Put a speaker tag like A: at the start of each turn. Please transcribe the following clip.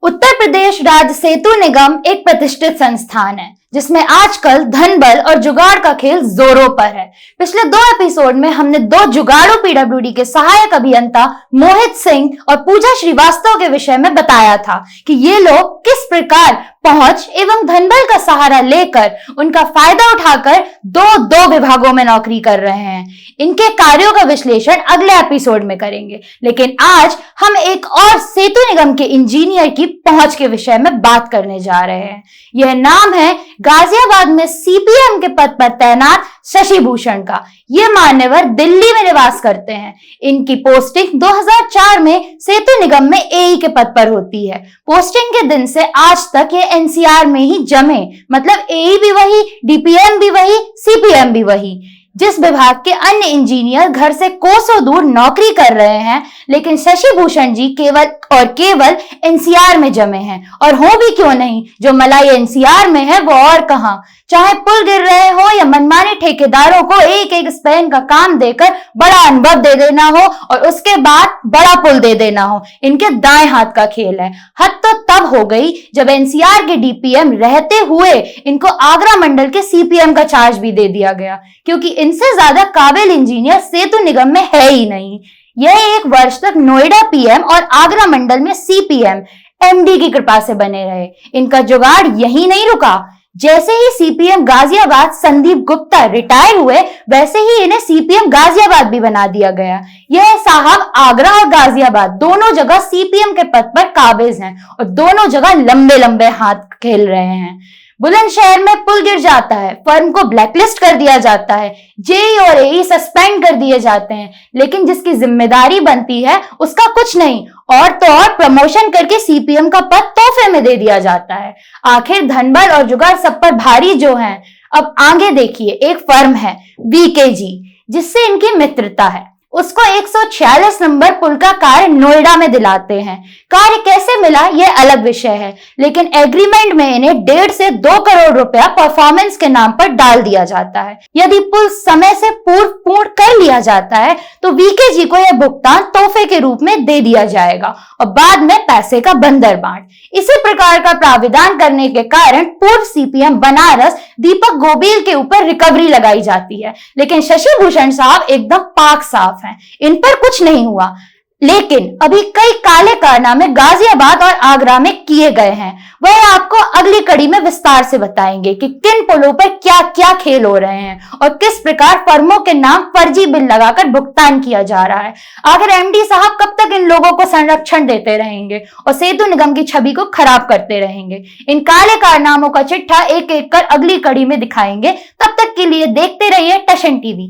A: उत्तर प्रदेश राज्य सेतु निगम एक प्रतिष्ठित संस्थान है जिसमें आजकल धन बल और जुगाड़ का खेल जोरों पर है। पिछले 2 एपिसोड में हमने 2 जुगाड़ू पीडब्ल्यूडी के सहायक अभियंता मोहित सिंह और पूजा श्रीवास्तव के विषय में बताया था कि ये लोग किस प्रकार पहुंच एवं धनबल का सहारा लेकर उनका फायदा उठाकर दो विभागों में नौकरी कर रहे हैं। इनके कार्यों का विश्लेषण अगले एपिसोड में करेंगे, लेकिन आज हम एक और सेतु निगम के इंजीनियर की पहुंच के विषय में बात करने जा रहे हैं। यह नाम है गाजियाबाद में सीपीएम के पद पर तैनात शशि भूषण का। ये मान्यवर दिल्ली में निवास करते हैं। इनकी पोस्टिंग 2004 में सेतु निगम में एई के पद पर होती है। पोस्टिंग के दिन से आज तक ये एनसीआर में ही जमे, मतलब एई भी वही, डीपीएम भी वही, सीपीएम भी वही। जिस विभाग के अन्य इंजीनियर घर से कोसों दूर नौकरी कर रहे हैं, लेकिन शशि भूषण जी केवल और केवल एनसीआर में जमे हैं। और हो भी क्यों नहीं, जो मलाई एनसीआर में है वो और कहां। चाहे पुल गिर रहे हो या मनमाने ठेकेदारों को एक एक स्पैन का काम देकर बड़ा अनुभव दे देना हो और उसके बाद बड़ा पुल दे देना हो, इनके दाएं हाथ का खेल है। हद तो तब हो गई जब एनसीआर के डीपीएम रहते हुए इनको आगरा मंडल के सीपीएम का चार्ज भी दे दिया गया, क्योंकि इनसे ज्यादा काबिल इंजीनियर सेतु निगम में है ही नहीं। यह 1 वर्ष तक नोएडा पीएम और आगरा मंडल में सीपीएम एमडी की कृपा से बने रहे। इनका जुगाड़ यही नहीं रुका। जैसे ही सीपीएम गाजियाबाद संदीप गुप्ता रिटायर हुए, वैसे ही इन्हें सीपीएम गाजियाबाद भी बना दिया गया। यह साहब आगरा और गाजियाबाद दोनों जगह सीपीएम के पद पर काबिज हैं और दोनों जगह लंबे लंबे हाथ खेल रहे हैं। बुलंदशहर में पुल गिर जाता है, फर्म को ब्लैकलिस्ट कर दिया जाता है, जेई और एई सस्पेंड कर दिए जाते हैं, लेकिन जिसकी जिम्मेदारी बनती है उसका कुछ नहीं, और तो और प्रमोशन करके सीपीएम का पद तोहफे में दे दिया जाता है। आखिर धनबल और जुगाड़ सब पर भारी जो हैं। अब आगे देखिए, एक फर्म है वीकेजी जिससे इनकी मित्रता है। उसको 146 नंबर पुल का कार्य नोएडा में दिलाते हैं। कार्य कैसे मिला यह अलग विषय है, लेकिन एग्रीमेंट में इन्हें 1.5 से 2 करोड़ रुपया परफॉर्मेंस के नाम पर डाल दिया जाता है। यदि पुल समय से पूर्ण कर लिया जाता है तो वीकेजी को यह भुगतान तोहफे के रूप में दे दिया जाएगा और बाद में पैसे का बंदर बांट। इसी प्रकार का प्राविधान करने के कारण पूर्व सीपीएम बनारस दीपक गोबिल के ऊपर रिकवरी लगाई जाती है, लेकिन शशि भूषण साहब एकदम पाक साफ हैं। इन पर कुछ नहीं हुआ। लेकिन अभी कई काले कारनामे गाजियाबाद और आगरा में किए गए हैं। वह आपको अगली कड़ी में विस्तार से बताएंगे कि किन पुलों पर क्या क्या खेल हो रहे हैं और किस प्रकार फर्मों के नाम फर्जी बिल लगाकर भुगतान किया जा रहा है। आखिर एमडी साहब कब तक इन लोगों को संरक्षण देते रहेंगे और सेतु निगम की छवि को खराब करते रहेंगे। इन काले कारनामों का चिट्ठा एक एक कर अगली कड़ी में दिखाएंगे। तब तक के लिए देखते रहिए टशन टीवी।